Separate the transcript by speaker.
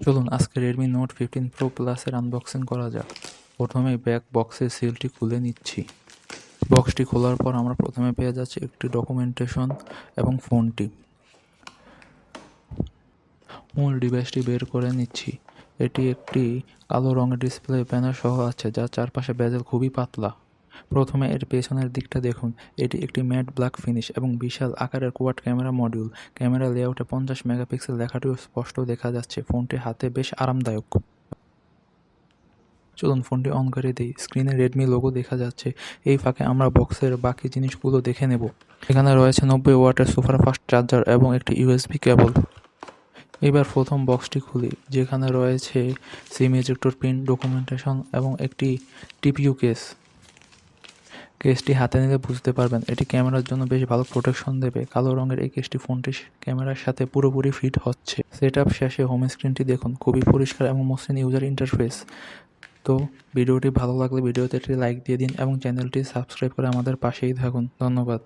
Speaker 1: চলুন আজকে Redmi note 15 pro প্লাসের আনবক্সিং করা যাক। প্রথমে ব্যাক বক্সের সিলটি খুলে নিচ্ছি। বক্সটি খোলার পর আমরা প্রথমে পেয়ে যাচ্ছি একটি ডকুমেন্টেশন এবং ফোনটি। মূল ডিভাইসটি বের করে নিচ্ছি। এটি একটি কালো রঙের ডিসপ্লে প্যানেল সহ আছে, যার চারপাশে বেজেল খুবই পাতলা। প্রথমে এর পেছনের দিকটা দেখুন। এটি একটি ম্যাট ব্ল্যাক ফিনিশ এবং বিশাল আকারের কোয়াড ক্যামেরা মডিউল। ক্যামেরা লেআউটে 50 মেগাপিক্সেল লেখাটিও স্পষ্ট দেখা যাচ্ছে। ফোনটি হাতে বেশ আরামদায়ক। চলুন ফোনটি অন করে দিই। স্ক্রিনে রেডমি লোগো দেখা যাচ্ছে। এই ফাঁকে আমরা বক্সের বাকি জিনিসগুলো দেখে নেব। এখানে রয়েছে 90 ওয়াটের সুপার ফাস্ট চার্জার এবং একটি ইউএসবি কেবল। এবার প্রথম বক্সটি খুলি, যেখানে রয়েছে সিম ইজেক্টর পিন, ডকুমেন্টেশন এবং একটি টিপিইউ কেস। কেসটি হাতে নিলে বুঝতে পারবেন এটি ক্যামেরার জন্য বেশ ভালো প্রোটেকশন দেবে। কালো রঙের এই কেসটি ফোনটির ক্যামেরার সাথে পুরোপুরি ফিট হচ্ছে। সেটআপ শেষে হোম স্ক্রিনটি দেখুন, খুবই পরিষ্কার এবং মসৃণ ইউজার ইন্টারফেস। তো ভিডিওটি ভালো লাগলে ভিডিওতে একটি লাইক দিয়ে দিন এবং চ্যানেলটি সাবস্ক্রাইব করে আমাদের পাশেই থাকুন। ধন্যবাদ।